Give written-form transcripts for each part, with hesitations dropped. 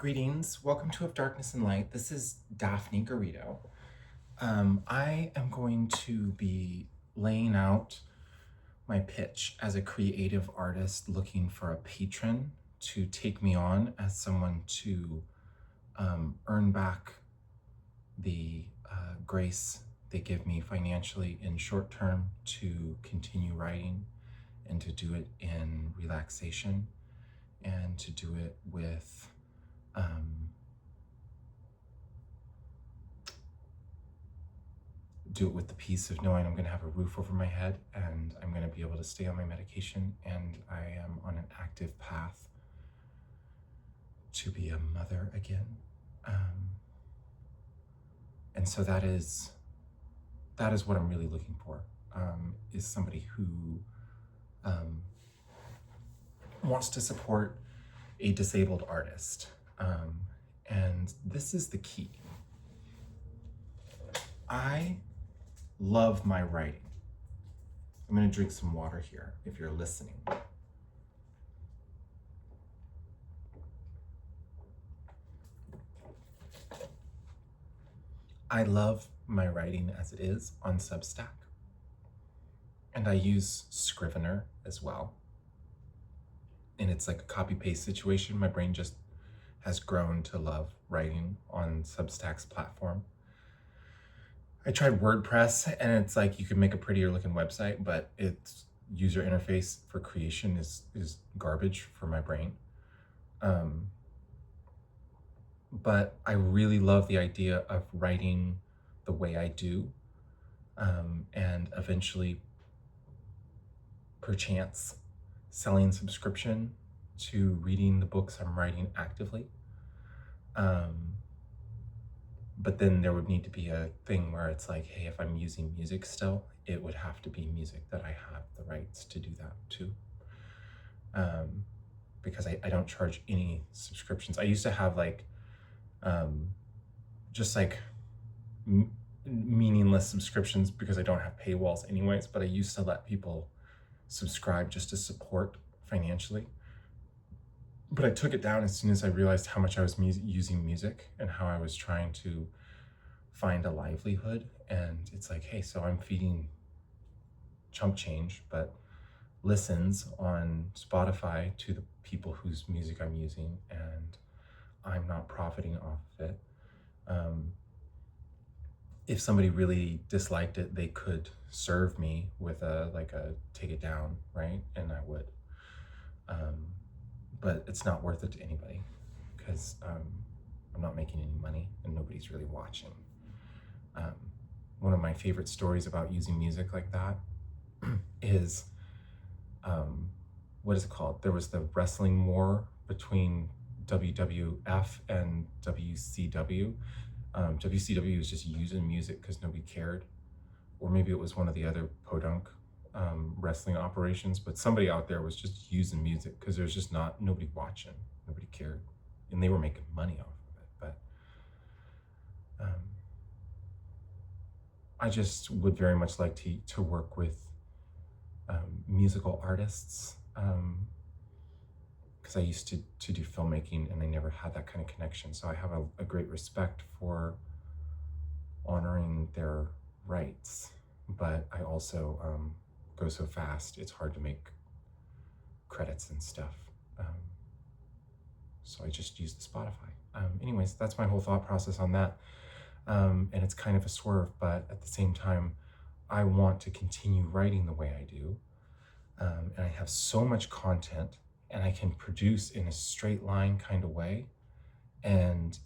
Greetings. Welcome to Of Darkness and Light. This is Daphne Garrido. I am going to be laying out my pitch as a creative artist looking for a patron to take me on as someone to earn back the grace they give me financially in short term to continue writing and to do it in relaxation and to do it with the peace of knowing I'm going to have a roof over my head and I'm going to be able to stay on my medication, and I am on an active path to be a mother again. And so that is what I'm really looking for, is somebody who wants to support a disabled artist. And this is the key. I love my writing. I'm going to drink some water here if you're listening. I love my writing as it is on Substack. And I use Scrivener as well. And it's like a copy-paste situation. My brain just has grown to love writing on Substack's platform. I tried WordPress, and it's like you can make a prettier looking website, but its user interface for creation is garbage for my brain. But I really love the idea of writing the way I do, and eventually, perchance, selling subscription to reading the books I'm writing actively. But then there would need to be a thing where it's like, hey, if I'm using music still, it would have to be music that I have the rights to do that too. Because I don't charge any subscriptions. I used to have like, just like meaningless subscriptions because I don't have paywalls anyways, but I used to let people subscribe just to support financially. But I took it down as soon as I realized how much I was using music and how I was trying to find a livelihood. And it's like, hey, so I'm feeding chump change, but listens on Spotify to the people whose music I'm using, and I'm not profiting off of it. If somebody really disliked it, they could serve me with a take it down, right? And I would. But it's not worth it to anybody because I'm not making any money and nobody's really watching. One of my favorite stories about using music like that is, what is it called? There was the wrestling war between WWF and WCW. WCW was just using music because nobody cared. Or maybe it was one of the other podunk wrestling operations, but somebody out there was just using music because there's just nobody watching, nobody cared, and they were making money off of it. But I just would very much like to work with musical artists, because I used to do filmmaking and I never had that kind of connection. So I have a great respect for honoring their rights, but I also go so fast, it's hard to make credits and stuff. So I just use the Spotify. Anyways, that's my whole thought process on that. And it's kind of a swerve, but at the same time, I want to continue writing the way I do. And I have so much content, and I can produce in a straight line kind of way. And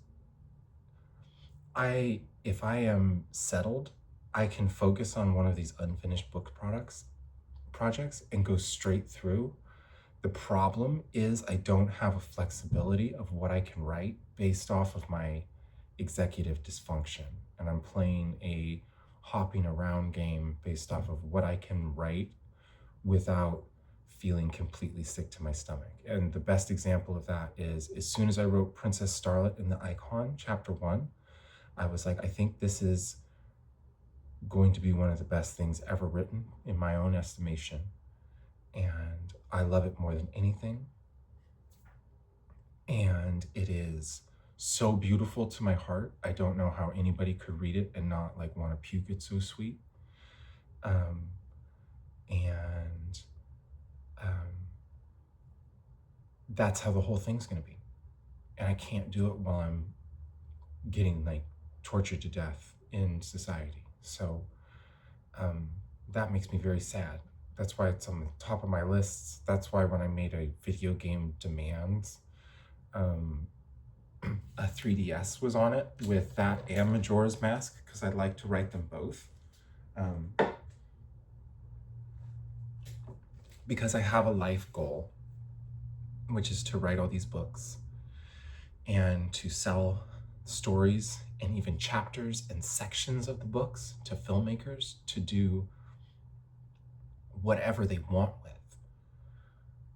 if I am settled, I can focus on one of these unfinished book projects and go straight through. The problem is I don't have a flexibility of what I can write based off of my executive dysfunction. And I'm playing a hopping around game based off of what I can write without feeling completely sick to my stomach. And the best example of that is, as soon as I wrote Princess Starlet in the Icon, chapter 1, I was like, I think this is going to be one of the best things ever written in my own estimation. And I love it more than anything. And it is so beautiful to my heart. I don't know how anybody could read it and not like want to puke. It's so sweet. Um, and um, that's how the whole thing's going to be. And I can't do it while I'm getting like tortured to death in society. So that makes me very sad. That's why it's on the top of my lists. That's why when I made a video game demands, a 3DS was on it with that and Majora's Mask, because I'd like to write them both. Because I have a life goal, which is to write all these books and to sell stories and even chapters and sections of the books to filmmakers to do whatever they want with.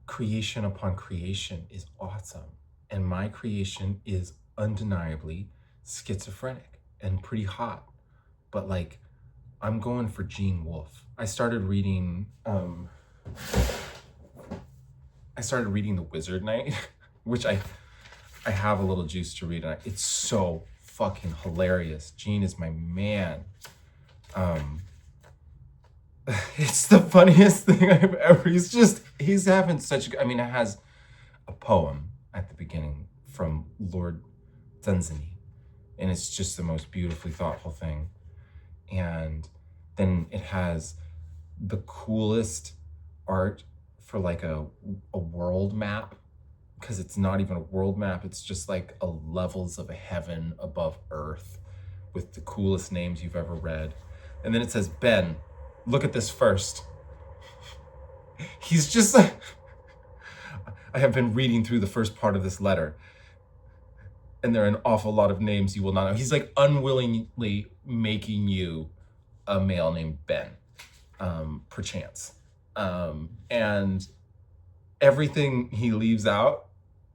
Creation upon creation is awesome. And my creation is undeniably schizophrenic and pretty hot. But like, I'm going for Gene Wolfe. I started reading The Wizard Knight, which I have a little juice to read, and it's so fucking hilarious. Gene is my man. It's the funniest thing I've ever. He's having such. I mean, it has a poem at the beginning from Lord Dunsany, and it's just the most beautifully thoughtful thing. And then it has the coolest art for like a world map, because it's not even a world map. It's just like a levels of a heaven above earth with the coolest names you've ever read. And then it says, Ben, look at this first. He's just like, I have been reading through the first part of this letter, and there are an awful lot of names you will not know. He's like unwillingly making you a male named Ben, perchance. And everything he leaves out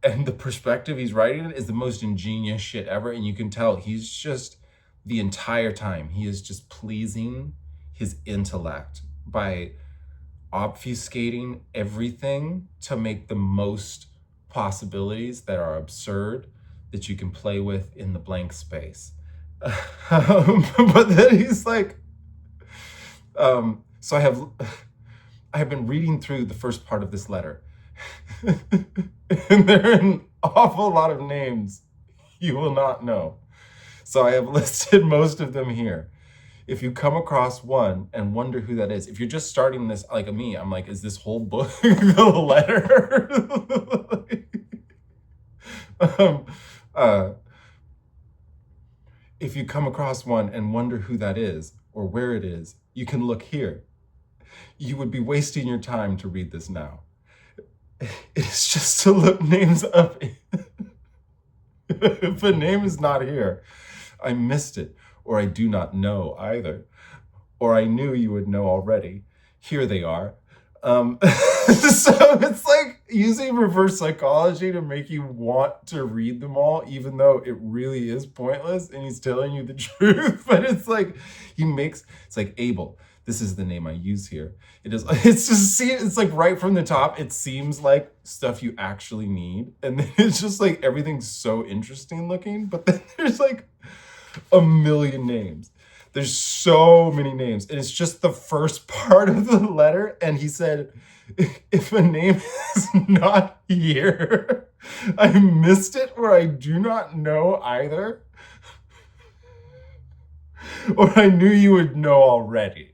and the perspective he's writing it is the most ingenious shit ever. And you can tell he's just, the entire time, he is just pleasing his intellect by obfuscating everything to make the most possibilities that are absurd that you can play with in the blank space. But then he's like, so I have been reading through the first part of this letter, and there are an awful lot of names you will not know. So I have listed most of them here. If you come across one and wonder who that is, if you're just starting this like me, I'm like, is this whole book a letter? If you come across one and wonder who that is or where it is, you can look here. You would be wasting your time to read this now. It is just to look names up. If a name is not here, I missed it, or I do not know either, or I knew you would know already. Here they are. So it's like using reverse psychology to make you want to read them all, even though it really is pointless and he's telling you the truth. But it's like, it's like Abel. This is the name I use here. It's like right from the top, it seems like stuff you actually need. And then it's just like, everything's so interesting looking, but then there's like a million names. There's so many names. And it's just the first part of the letter. And he said, if a name is not here, I missed it, or I do not know either, or I knew you would know already.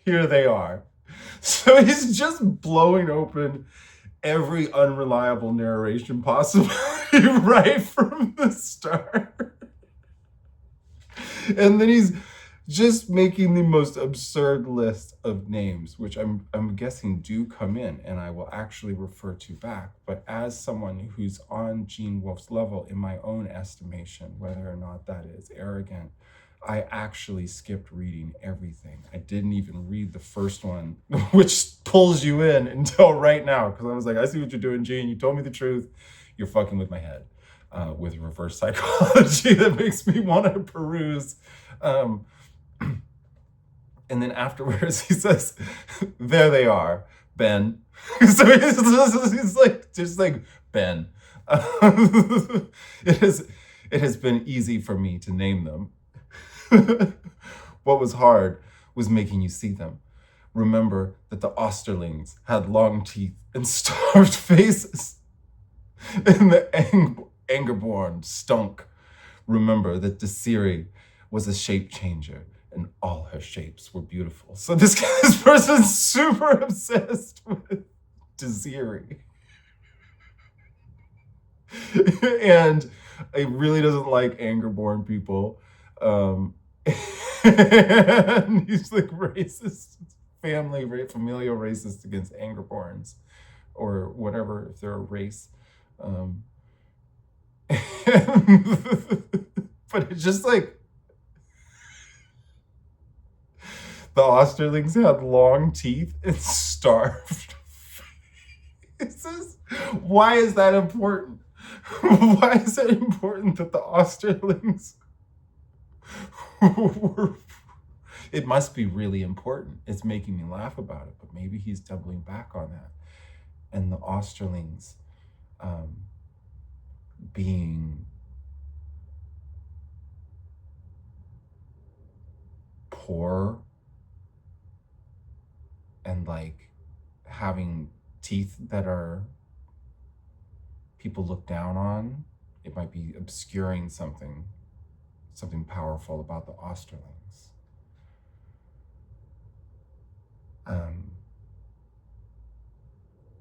Here they are. So he's just blowing open every unreliable narration possible right from the start. And then he's just making the most absurd list of names, which I'm guessing do come in, and I will actually refer to back. But as someone who's on Gene Wolfe's level, in my own estimation, whether or not that is arrogant, I actually skipped reading everything. I didn't even read the first one, which pulls you in until right now, because I was like, I see what you're doing, Gene. You told me the truth. You're fucking with my head with reverse psychology that makes me want to peruse. And then afterwards he says, there they are, Ben. So he's like, just like, Ben, It has it has been easy for me to name them. What was hard was making you see them. Remember that the Osterlings had long teeth and starved faces, and the Angerborn stunk. Remember that Desiri was a shape changer, and all her shapes were beautiful. So this person's super obsessed with Desiri. And it really doesn't like Angerborn people. And he's like racist, familial racist against Angerborns or whatever, if they're a race. But it's just like the Osterlings had long teeth and starved faces. Why is that important? Why is it important that the Osterlings were... It must be really important. It's making me laugh about it, but maybe he's doubling back on that. And the Osterlings being poor and like having teeth that are people look down on, it might be obscuring something powerful about the Osterlings.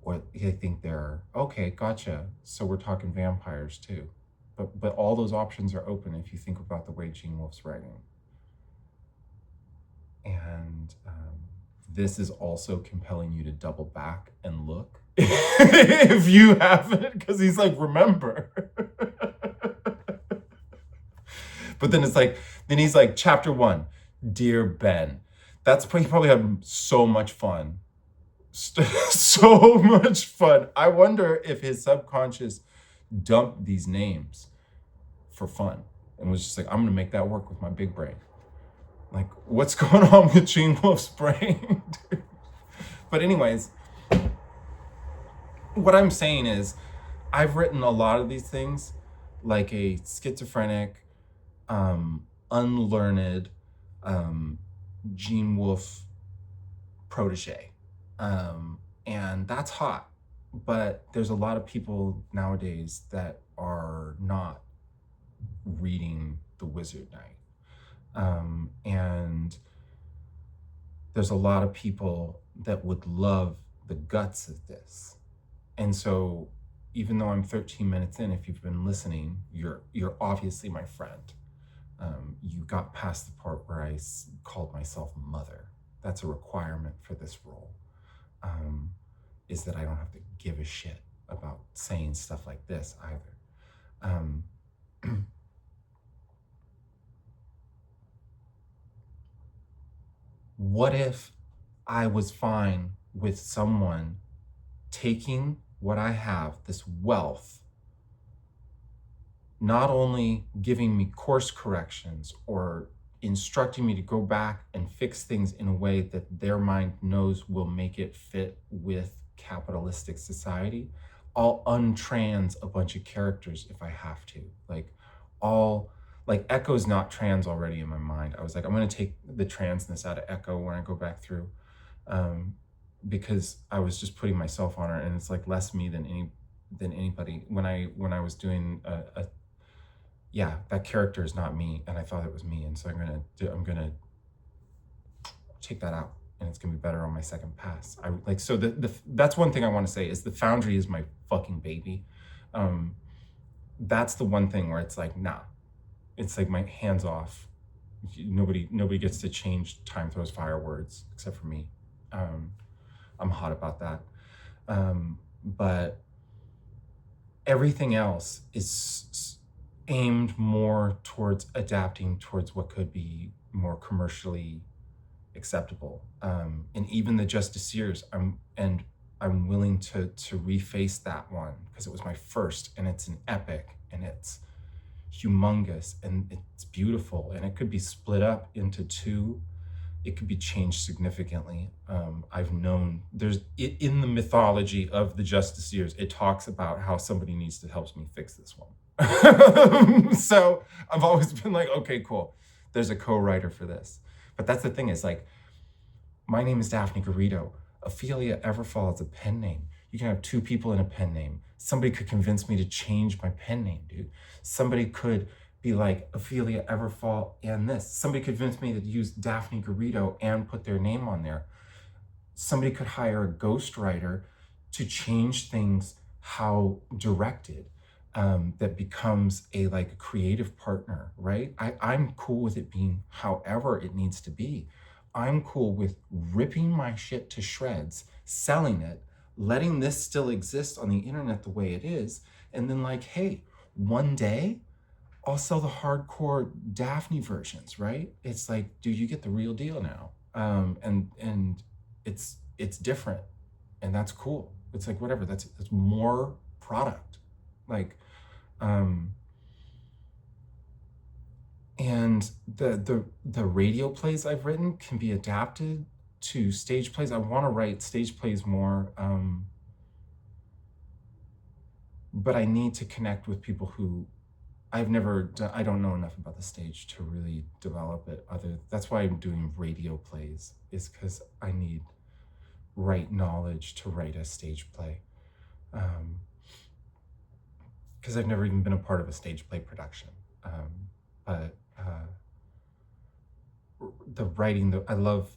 Or they think they're, okay, gotcha, so we're talking vampires too. But all those options are open if you think about the way Gene Wolfe's writing. And this is also compelling you to double back and look if you haven't, because he's like, remember. But then it's like, then he's like, chapter 1, Dear Ben. He probably had so much fun. So much fun. I wonder if his subconscious dumped these names for fun and was just like, I'm gonna make that work with my big brain. Like, what's going on with Gene Wolfe's brain? But anyways, what I'm saying is, I've written a lot of these things like a schizophrenic, unlearned Gene Wolfe protege. And that's hot. But there's a lot of people nowadays that are not reading The Wizard Knight. And there's a lot of people that would love the guts of this. And so even though I'm 13 minutes in, if you've been listening, you're obviously my friend. You got past the part where I called myself mother. That's a requirement for this role, is that I don't have to give a shit about saying stuff like this either. What if I was fine with someone taking what I have, this wealth, not only giving me course corrections or instructing me to go back and fix things in a way that their mind knows will make it fit with capitalistic society? I'll untrans a bunch of characters if I have to. Like Echo's not trans already in my mind. I was like, I'm gonna take the transness out of Echo when I go back through, because I was just putting myself on her, and it's like less me than anybody. When I was doing that character is not me, and I thought it was me, and so I'm gonna take that out, and it's gonna be better on my second pass. That's one thing I want to say is the Foundry is my fucking baby. That's the one thing where it's like, nah, it's like my hands off. Nobody gets to change Time Throws Fire words except for me. I'm hot about that. But everything else is aimed more towards adapting towards what could be more commercially acceptable. And even the Justiciars, I'm willing to reface that one because it was my first, and it's an epic, and it's humongous, and it's beautiful, and it could be split up into two it could be changed significantly. I've known in the mythology of the Justiciars, it talks about how somebody needs to help me fix this one. So I've always been like, okay, cool. There's a co-writer for this. But that's the thing is like, my name is Daphne Garrido. Ophelia Everfall is a pen name. You can have two people in a pen name. Somebody could convince me to change my pen name, dude. Somebody could be like Ophelia Everfall and this. Somebody could convince me to use Daphne Garrido and put their name on there. Somebody could hire a ghostwriter to change things how directed, that becomes a like creative partner, right? I'm cool with it being however it needs to be. I'm cool with ripping my shit to shreds, selling it, letting this still exist on the internet the way it is, and then like, hey, one day I'll sell the hardcore Daphne versions, right? It's like, dude, you get the real deal now. And it's different, and that's cool. It's like whatever, that's more product. Like, and the radio plays I've written can be adapted to stage plays. I want to write stage plays more, but I need to connect with people who I've never done. I don't know enough about the stage to really develop it. That's why I'm doing radio plays, is because I need right knowledge to write a stage play. Because I've never even been a part of a stage play production. But the writing, I love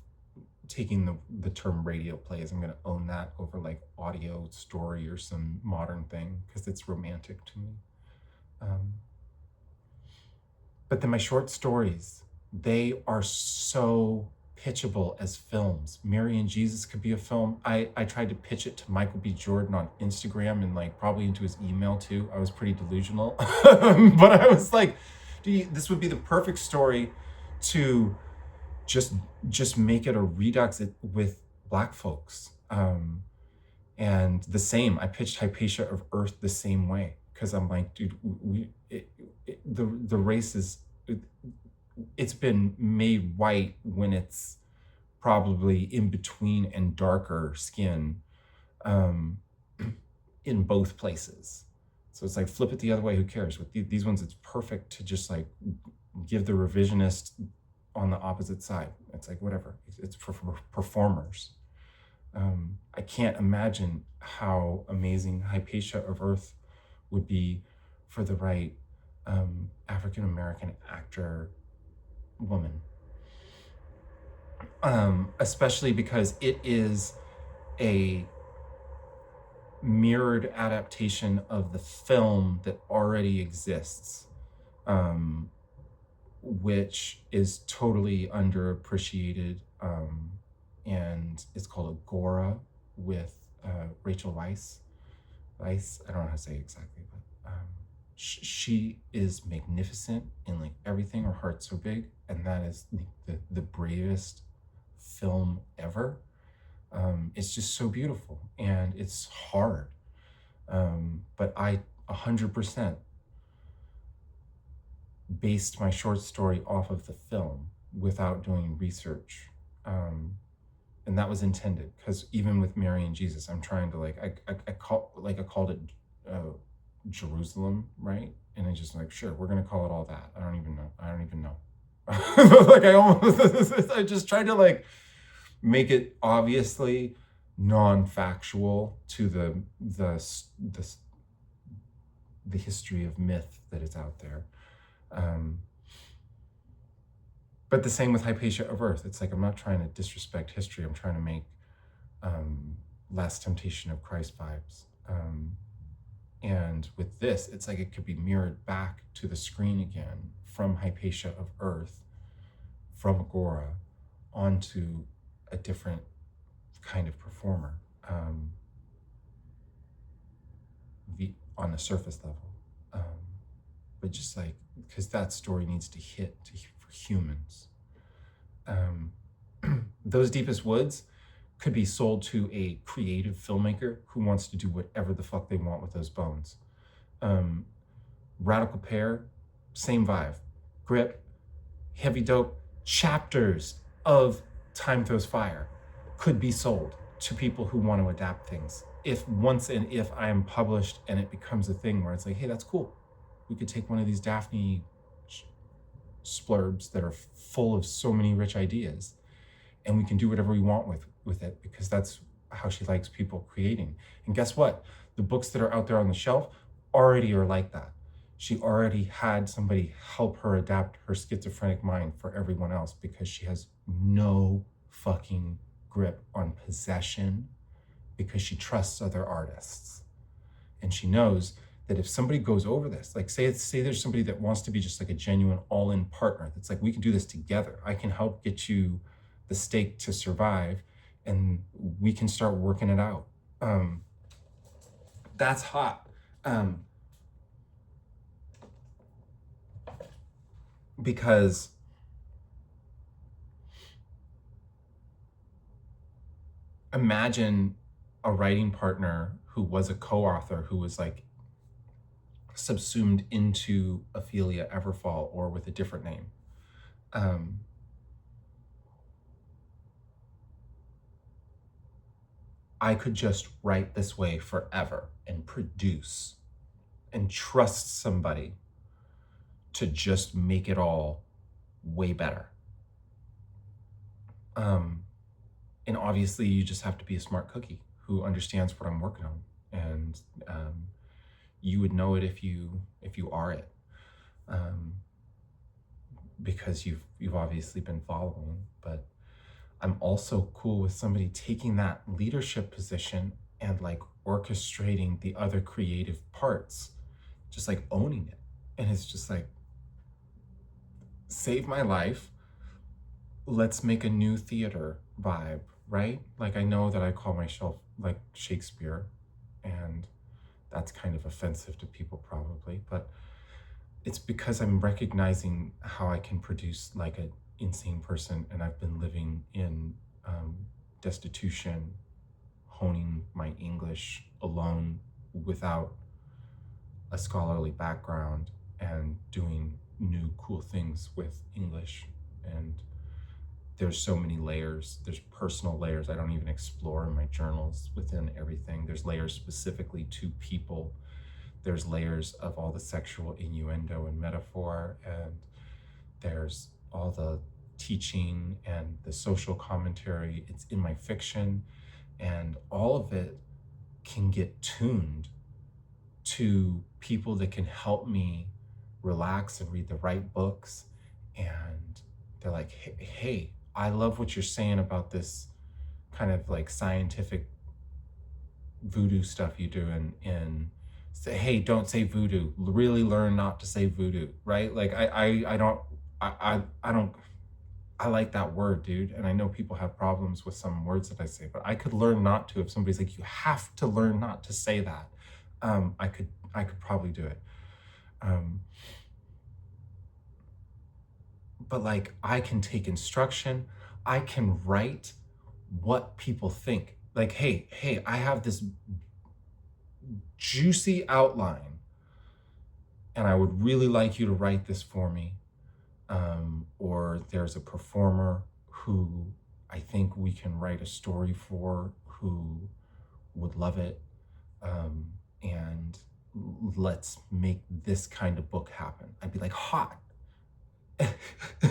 taking the term radio plays. I'm going to own that over like audio story or some modern thing, because it's romantic to me. But then my short stories, they are so pitchable as films. Mary and Jesus could be a film. I tried to pitch it to Michael B. Jordan on Instagram and like probably into his email too. I was pretty delusional. But I was like, this would be the perfect story to just make it a redux with Black folks. And the same, I pitched Hypatia of Earth the same way, because I'm like, dude, the race is, it's been made white when it's probably in between and darker skin, in both places. So it's like, flip it the other way, who cares? With these ones, it's perfect to just like give the revisionist on the opposite side. It's like, whatever, it's for performers. I can't imagine how amazing Hypatia of Earth would be for the right African-American actor woman. Especially because it is a mirrored adaptation of the film that already exists, which is totally underappreciated, and it's called Agora with Rachel Weisz. I don't know how to say it exactly, but she is magnificent in like everything. Her heart's so big, and that is the bravest film ever. It's just so beautiful, and it's hard. But I 100% based my short story off of the film without doing research. And that was intended, because even with Mary and Jesus, I'm trying to like, I called it Jerusalem, right? And I just like, sure, we're gonna call it all that. I don't even know. Like I just tried to like make it obviously non-factual to the history of myth that is out there. But the same with Hypatia of Earth. It's like, I'm not trying to disrespect history. I'm trying to make Last Temptation of Christ vibes. And with this, it's like it could be mirrored back to the screen again from Hypatia of Earth, from Agora, onto a different kind of performer, on a surface level. But just like, because that story needs to hit for humans. Those Deepest Woods could be sold to a creative filmmaker who wants to do whatever the fuck they want with those bones. Radical Pear, same vibe. Grip, heavy dope, chapters of Time Throws Fire could be sold to people who want to adapt things. If I am published and it becomes a thing where it's like, hey, that's cool. We could take one of these Daphne splurbs that are full of so many rich ideas, and we can do whatever we want with it, because that's how she likes people creating. And guess what? The books that are out there on the shelf already are like that. She already had somebody help her adapt her schizophrenic mind for everyone else, because she has no fucking grip on possession, because she trusts other artists. And she knows that if somebody goes over this, like say there's somebody that wants to be just like a genuine all-in partner, that's like, we can do this together. I can help get you the stake to survive, and we can start working it out. That's hot. Because imagine a writing partner who was a co-author, who was like subsumed into Ophelia Everfall, or with a different name. I could just write this way forever and produce and trust somebody to just make it all way better. And obviously you just have to be a smart cookie who understands what I'm working on. And you would know it if you are it, because you've obviously been following. But I'm also cool with somebody taking that leadership position and like orchestrating the other creative parts, just like owning it. And it's just like, save my life. Let's make a new theater vibe, right? Like, I know that I call myself like Shakespeare, and that's kind of offensive to people probably, but it's because I'm recognizing how I can produce like an insane person. And I've been living in destitution, honing my English alone without a scholarly background, and doing new cool things with English. And there's so many layers. There's personal layers I don't even explore in my journals within everything. There's layers specifically to people. There's layers of all the sexual innuendo and metaphor, and there's all the teaching and the social commentary. It's in my fiction, and all of it can get tuned to people that can help me relax and read the right books. And they're like, hey, I love what you're saying about this kind of like scientific voodoo stuff you do, and say, hey, don't say voodoo, really learn not to say voodoo, right? Like I like that word, dude. And I know people have problems with some words that I say, but I could learn not to. If somebody's like, you have to learn not to say that, I could probably do it. But like, I can take instruction. I can write what people think. Like, hey, I have this juicy outline, and I would really like you to write this for me. Or there's a performer who I think we can write a story for, who would love it. And let's make this kind of book happen. I'd be like, hot.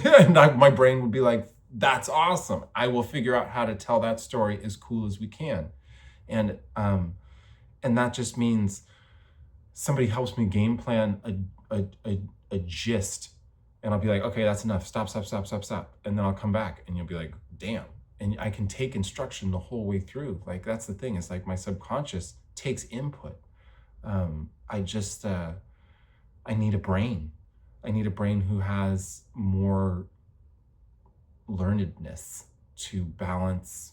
And my brain would be like, that's awesome. I will figure out how to tell that story as cool as we can. And that just means somebody helps me game plan a gist, and I'll be like, okay, that's enough. Stop. And then I'll come back, and you'll be like, damn. And I can take instruction the whole way through. Like, that's the thing. It's like my subconscious takes input. I need a brain. I need a brain who has more learnedness to balance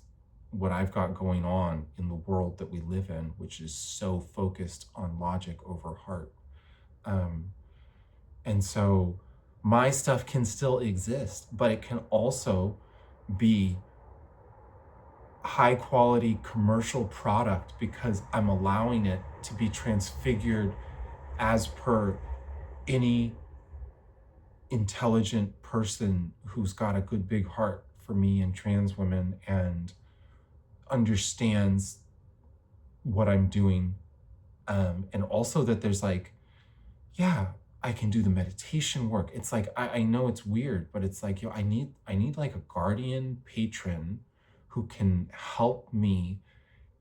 what I've got going on in the world that we live in, which is so focused on logic over heart. And so my stuff can still exist, but it can also be high quality commercial product, because I'm allowing it to be transfigured as per any intelligent person who's got a good big heart for me and trans women and understands what I'm doing. And also that there's like, yeah, I can do the meditation work. It's like, I know it's weird, but it's like, yo, I need like a guardian patron who can help me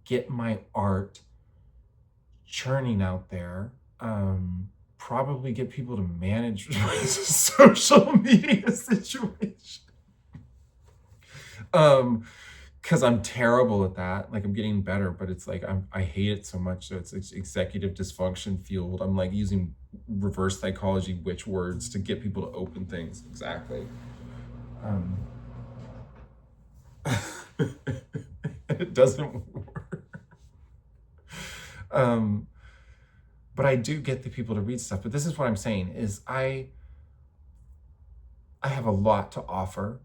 get my art churning out there. Probably get people to manage my social media situation. Because I'm terrible at that. Like, I'm getting better, but it's like I hate it so much. So it's executive dysfunction fueled. I'm like using reverse psychology witch words to get people to open things. Exactly. It doesn't work. But I do get the people to read stuff. But this is what I'm saying is I have a lot to offer.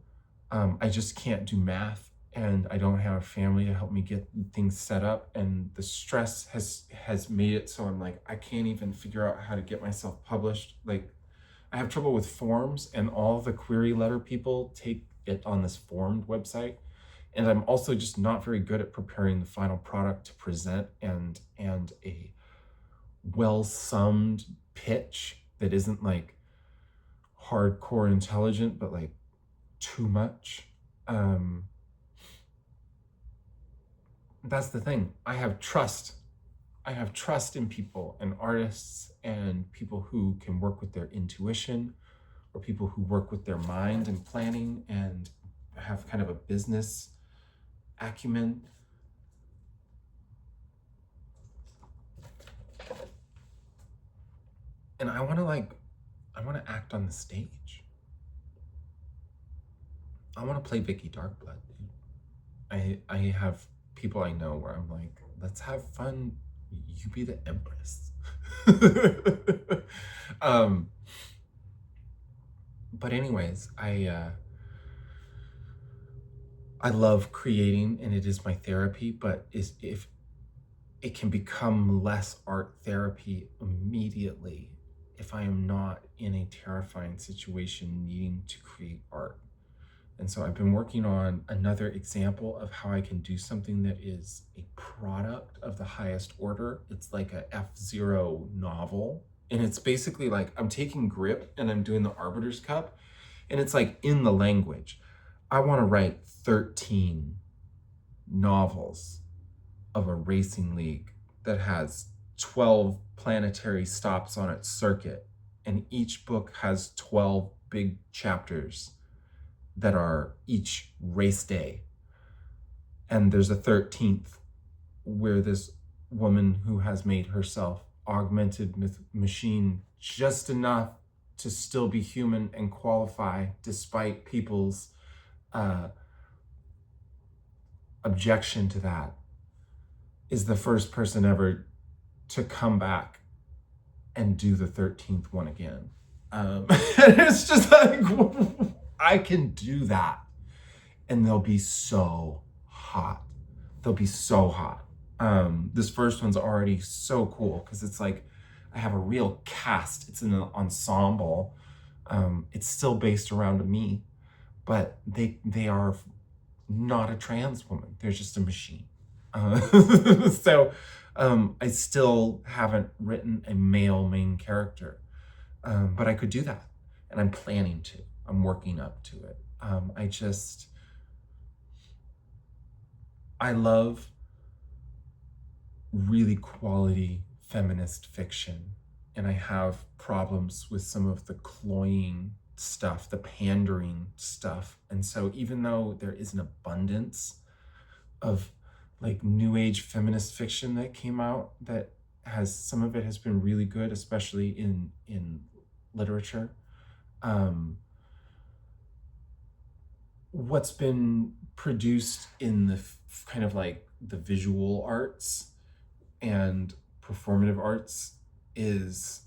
I just can't do math, and I don't have a family to help me get things set up, and the stress has made it so I'm like, I can't even figure out how to get myself published. Like, I have trouble with forms, and all the query letter people take it on this formed website, and I'm also just not very good at preparing the final product to present and a well-summed pitch that isn't like hardcore intelligent, but like too much. That's the thing. I have trust in people and artists and people who can work with their intuition, or people who work with their mind and planning and have kind of a business acumen. And I want to act on the stage. I want to play Vicky Darkblood, dude. I have people I know where I'm like, let's have fun. You be the Empress. But anyways, I love creating, and it is my therapy, but if it can become less art therapy immediately if I am not in a terrifying situation needing to create art. And so I've been working on another example of how I can do something that is a product of the highest order. It's like a F-Zero novel. And it's basically like I'm taking grip and I'm doing the Arbiter's Cup. And it's like in the language. I want to write 13 novels of a racing league that has 12 planetary stops on its circuit. And each book has 12 big chapters that are each race day. And there's a 13th where this woman who has made herself augmented machine just enough to still be human and qualify despite people's objection to that, is the first person ever to come back and do the 13th one again. And it's just like, I can do that. And they'll be so hot. They'll be so hot. This first one's already so cool because it's like, I have a real cast. It's an ensemble. It's still based around me, but they are not a trans woman. They're just a machine. So I still haven't written a male main character, but I could do that, and I'm planning to. I'm working up to it. I love really quality feminist fiction, and I have problems with some of the cloying stuff, the pandering stuff. And so even though there is an abundance of like new age feminist fiction that came out, that has, some of it has been really good, especially in literature. What's been produced in the kind of like the visual arts and performative arts is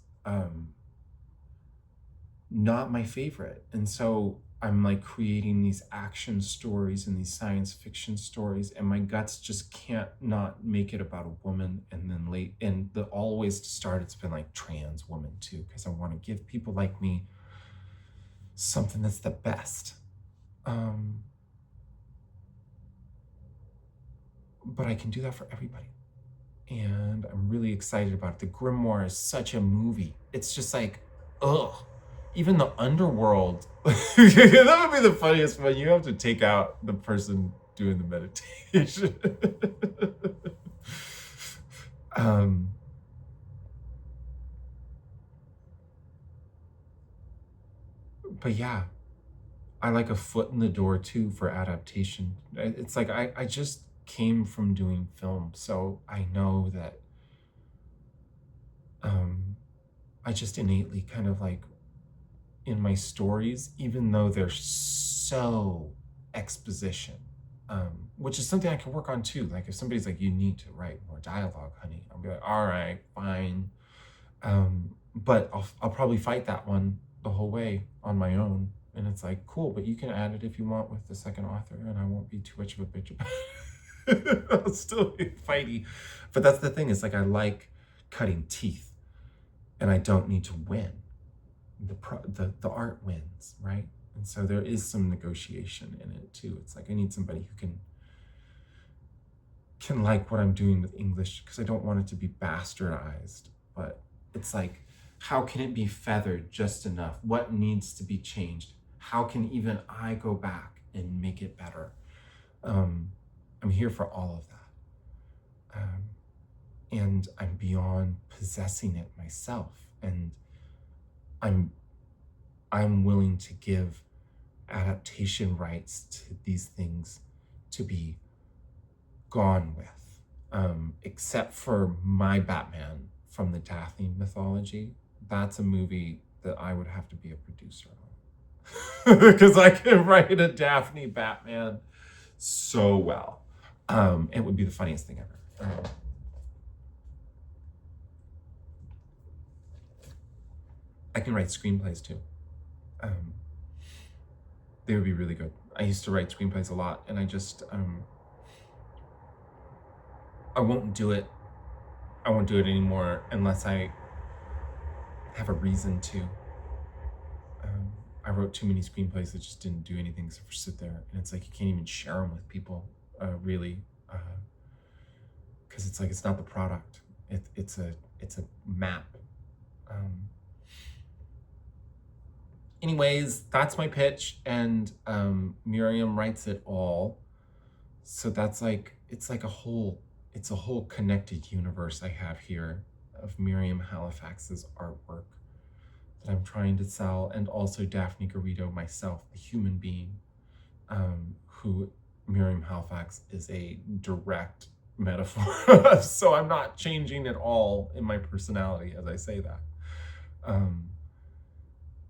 not my favorite. And so I'm like creating these action stories and these science fiction stories, and my guts just can't not make it about a woman. And then always to start, it's been like trans woman too, because I want to give people like me something that's the best. but I can do that for everybody. And I'm really excited about it. The Grimoire is such a movie. It's just like, ugh. Even the underworld. That would be the funniest one. You have to take out the person doing the meditation. um, but yeah, I like a foot in the door too for adaptation. It's like I just came from doing film, so I know that I just innately kind of like in my stories, even though they're so exposition, which is something I can work on too. Like if somebody's like, you need to write more dialogue, honey, I'll be like, all right, fine. But I'll probably fight that one the whole way on my own. And it's like, cool, but you can add it if you want with the second author, and I won't be too much of a bitch about it. I'll still be fighty. But that's the thing, is like I like cutting teeth, and I don't need to win. The art wins, right? And so there is some negotiation in it too. It's like I need somebody who can like what I'm doing with English, because I don't want it to be bastardized, but it's like, how can it be feathered just enough? What needs to be changed? How can even I go back and make it better? I'm here for all of that. And I'm beyond possessing it myself. And I'm willing to give adaptation rights to these things to be gone with. Except for my Batman from the Daphne mythology. That's a movie that I would have to be a producer on. Because I can write a Daphne Batman so well. It would be the funniest thing ever. I can write screenplays too. They would be really good. I used to write screenplays a lot, and I just, I won't do it. I won't do it anymore unless I have a reason to. I wrote too many screenplays that just didn't do anything except for sit there, and it's like you can't even share them with people, really, because it's like it's not the product. It's a map. Anyways, that's my pitch, and Miriam writes it all. So that's like, it's a whole connected universe I have here of Miriam Halifax's artwork that I'm trying to sell, and also Daphne Garrido, myself, the human being, who Miriam Halifax is a direct metaphor. So I'm not changing at all in my personality as I say that.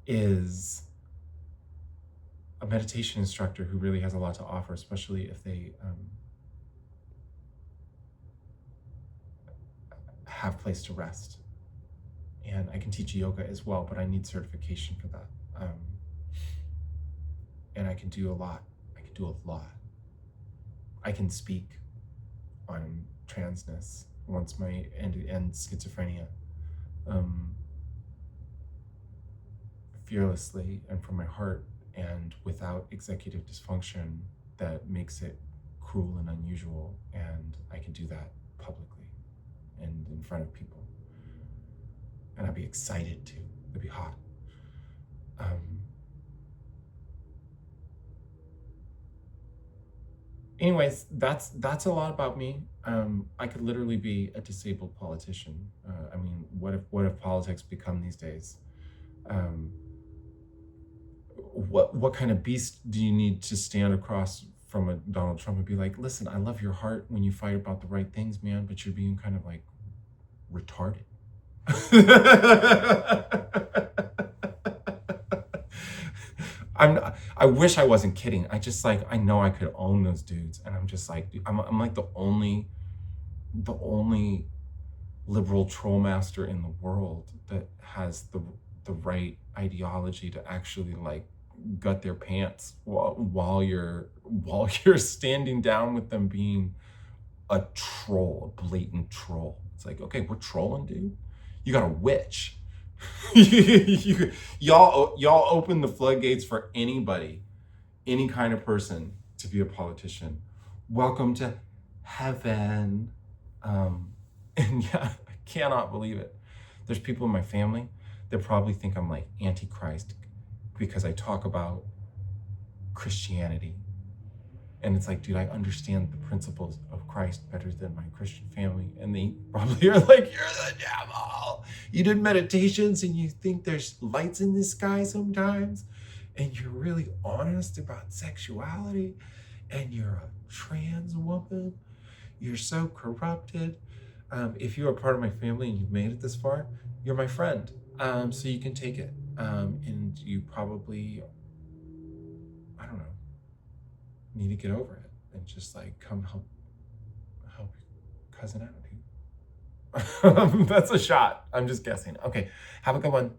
Is a meditation instructor who really has a lot to offer, especially if they have place to rest. And I can teach yoga as well, but I need certification for that. And I can do a lot. I can speak on transness once my and schizophrenia. Fearlessly and from my heart, and without executive dysfunction that makes it cruel and unusual. And I can do that publicly and in front of people. And I'd be excited to. It'd be hot. Anyways, that's a lot about me. I could literally be a disabled politician. I mean, what if politics become these days? What kind of beast do you need to stand across from a Donald Trump and be like, listen, I love your heart when you fight about the right things, man, but you're being kind of like retarded. I wish I wasn't kidding. I just like, I know I could own those dudes, and I'm just like, I'm like the only liberal troll master in the world that has the right ideology to actually like gut their pants while you're standing down with them being a troll, a blatant troll. It's like, okay, we're trolling, dude. You got a witch. Y'all open the floodgates for anybody, any kind of person to be a politician. Welcome to heaven. And yeah, I cannot believe it. There's people in my family that probably think I'm like Antichrist because I talk about Christianity. And it's like, dude, I understand the principles of Christ better than my Christian family. And they probably are like, you're the devil. You did meditations and you think there's lights in the sky sometimes. And you're really honest about sexuality. And you're a trans woman. You're so corrupted. If you're a part of my family and you've made it this far, you're my friend. So you can take it. And you probably, I don't know, need to get over it and just like come help your cousin out, dude. That's a shot. I'm just guessing. Okay, have a good one.